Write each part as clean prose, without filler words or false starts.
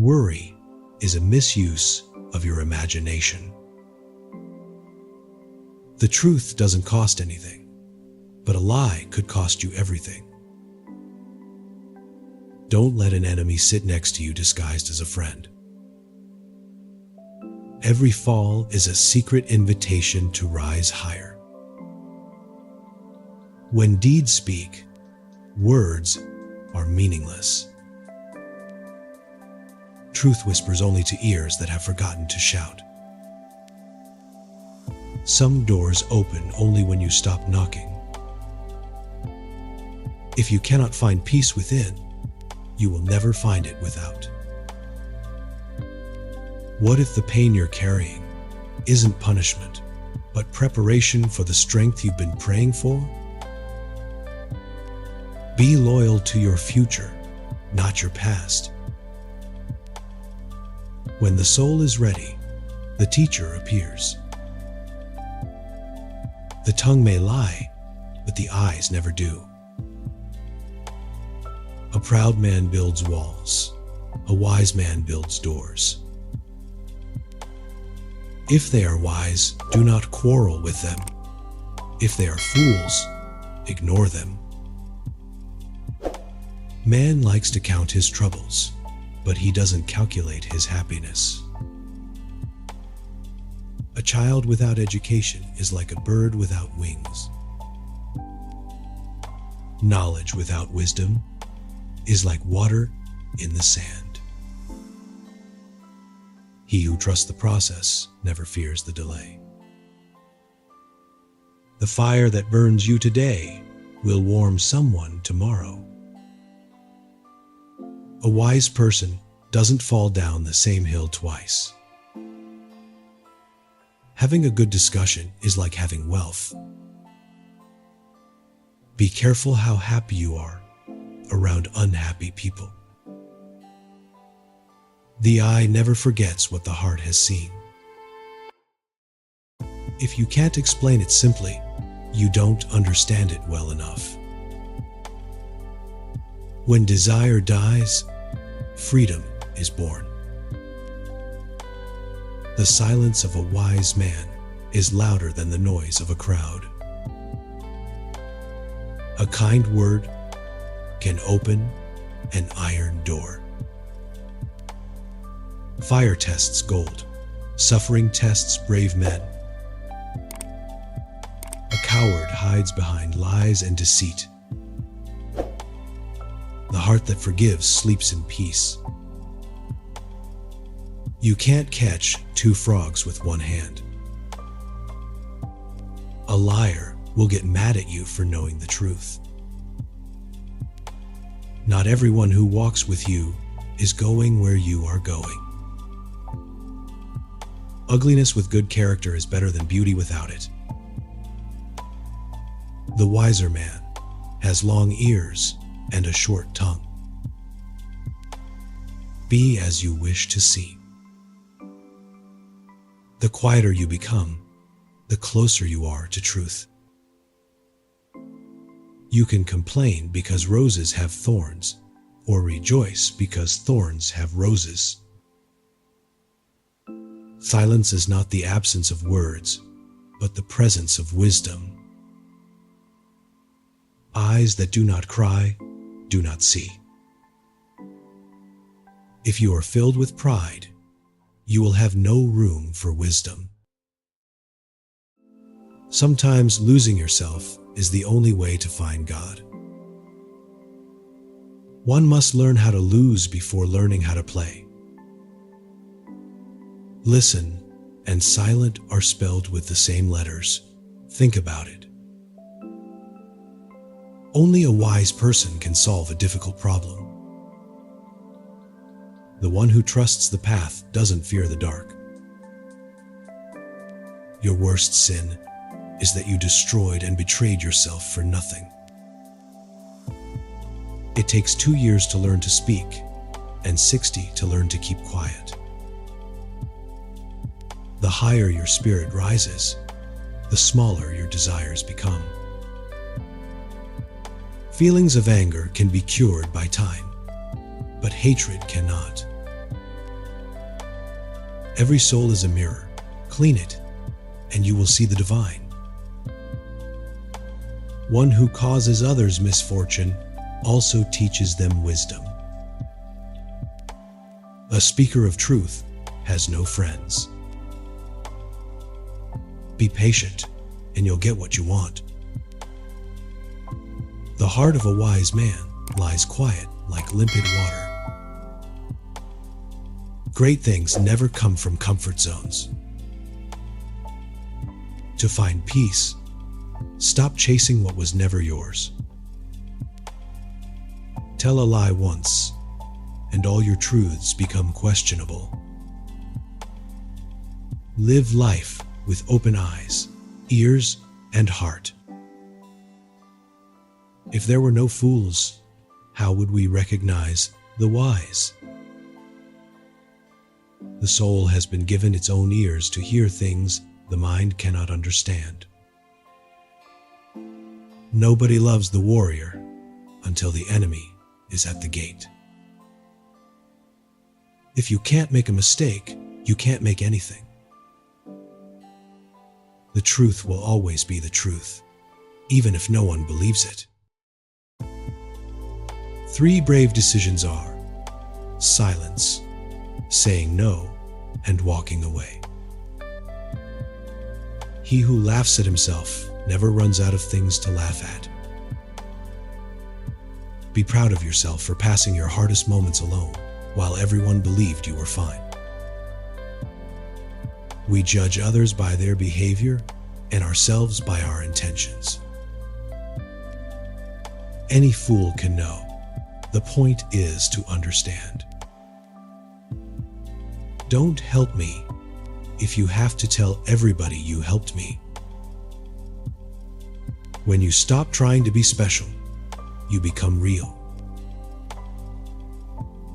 Worry is a misuse of your imagination. The truth doesn't cost anything, but a lie could cost you everything. Don't let an enemy sit next to you disguised as a friend. Every fall is a secret invitation to rise higher. When deeds speak, words are meaningless. Truth whispers only to ears that have forgotten to shout. Some doors open only when you stop knocking. If you cannot find peace within, you will never find it without. What if the pain you're carrying isn't punishment, but preparation for the strength you've been praying for? Be loyal to your future, not your past. When the soul is ready, the teacher appears. The tongue may lie, but the eyes never do. A proud man builds walls. A wise man builds doors. If they are wise, do not quarrel with them. If they are fools, ignore them. Man likes to count his troubles, but he doesn't calculate his happiness. A child without education is like a bird without wings. Knowledge without wisdom is like water in the sand. He who trusts the process never fears the delay. The fire that burns you today will warm someone tomorrow. A wise person doesn't fall down the same hill twice. Having a good discussion is like having wealth. Be careful how happy you are around unhappy people. The eye never forgets what the heart has seen. If you can't explain it simply, you don't understand it well enough. When desire dies, freedom is born. The silence of a wise man is louder than the noise of a crowd. A kind word can open an iron door. Fire tests gold. Suffering tests brave men. A coward hides behind lies and deceit. The heart that forgives sleeps in peace. You can't catch two frogs with one hand. A liar will get mad at you for knowing the truth. Not everyone who walks with you is going where you are going. Ugliness with good character is better than beauty without it. The wiser man has long ears and a short tongue. Be as you wish to see. The quieter you become, the closer you are to truth. You can complain because roses have thorns, or rejoice because thorns have roses. Silence is not the absence of words, but the presence of wisdom. Eyes that do not cry, do not see. If you are filled with pride, you will have no room for wisdom. Sometimes losing yourself is the only way to find God. One must learn how to lose before learning how to play. Listen and silent are spelled with the same letters. Think about it. Only a wise person can solve a difficult problem. The one who trusts the path doesn't fear the dark. Your worst sin is that you destroyed and betrayed yourself for nothing. It takes 2 years to learn to speak and 60 to learn to keep quiet. The higher your spirit rises, the smaller your desires become. Feelings of anger can be cured by time, but hatred cannot. Every soul is a mirror. Clean it, and you will see the divine. One who causes others misfortune also teaches them wisdom. A speaker of truth has no friends. Be patient, and you'll get what you want. The heart of a wise man lies quiet like limpid water. Great things never come from comfort zones. To find peace, stop chasing what was never yours. Tell a lie once, and all your truths become questionable. Live life with open eyes, ears, and heart. If there were no fools, how would we recognize the wise? The soul has been given its own ears to hear things the mind cannot understand. Nobody loves the warrior until the enemy is at the gate. If you can't make a mistake, you can't make anything. The truth will always be the truth, even if no one believes it. 3 brave decisions are silence, saying no, and walking away. He who laughs at himself never runs out of things to laugh at. Be proud of yourself for passing your hardest moments alone, while everyone believed you were fine. We judge others by their behavior and ourselves by our intentions. Any fool can know. The point is to understand. Don't help me if you have to tell everybody you helped me. When you stop trying to be special, you become real.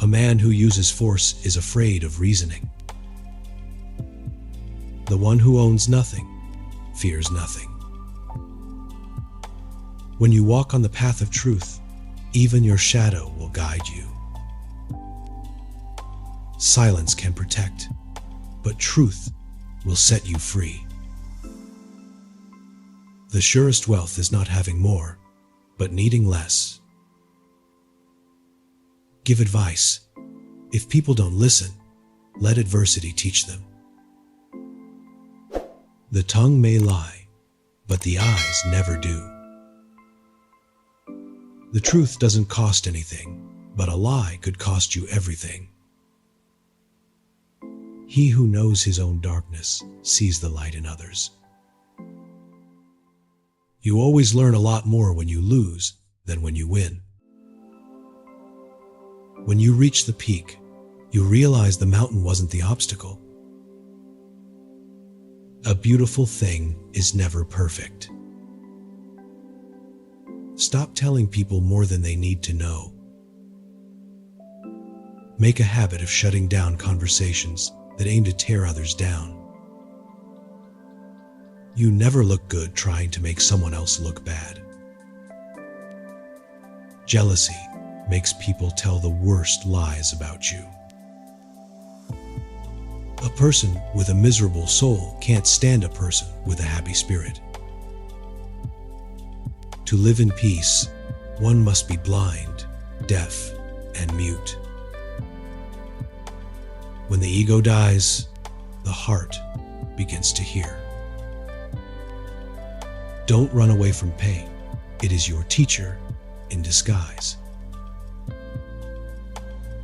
A man who uses force is afraid of reasoning. The one who owns nothing fears nothing. When you walk on the path of truth, even your shadow will guide you. Silence can protect, but truth will set you free. The surest wealth is not having more, but needing less. Give advice. If people don't listen, let adversity teach them. The tongue may lie, but the eyes never do. The truth doesn't cost anything, but a lie could cost you everything. He who knows his own darkness sees the light in others. You always learn a lot more when you lose than when you win. When you reach the peak, you realize the mountain wasn't the obstacle. A beautiful thing is never perfect. Stop telling people more than they need to know. Make a habit of shutting down conversations that aim to tear others down. You never look good trying to make someone else look bad. Jealousy makes people tell the worst lies about you. A person with a miserable soul can't stand a person with a happy spirit. To live in peace, one must be blind, deaf, and mute. When the ego dies, the heart begins to hear. Don't run away from pain. It is your teacher in disguise.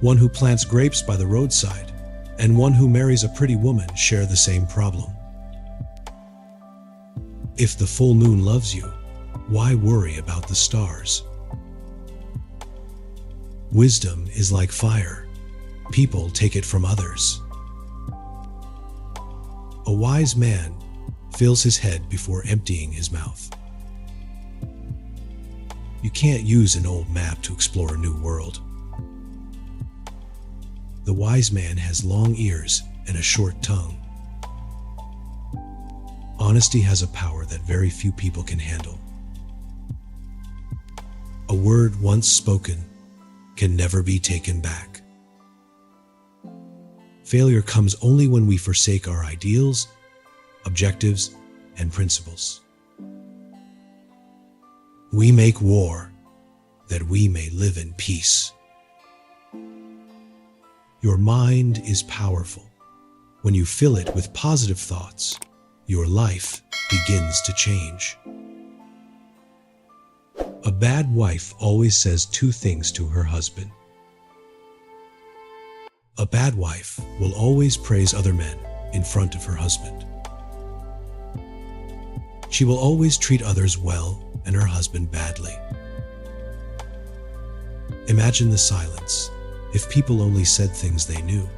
One who plants grapes by the roadside and one who marries a pretty woman share the same problem. If the full moon loves you, why worry about the stars? Wisdom is like fire. People take it from others. A wise man fills his head before emptying his mouth. You can't use an old map to explore a new world. The wise man has long ears and a short tongue. Honesty has a power that very few people can handle. A word once spoken can never be taken back. Failure comes only when we forsake our ideals, objectives, and principles. We make war that we may live in peace. Your mind is powerful. When you fill it with positive thoughts, your life begins to change. A bad wife always says two things to her husband. A bad wife will always praise other men in front of her husband. She will always treat others well and her husband badly. Imagine the silence if people only said things they knew.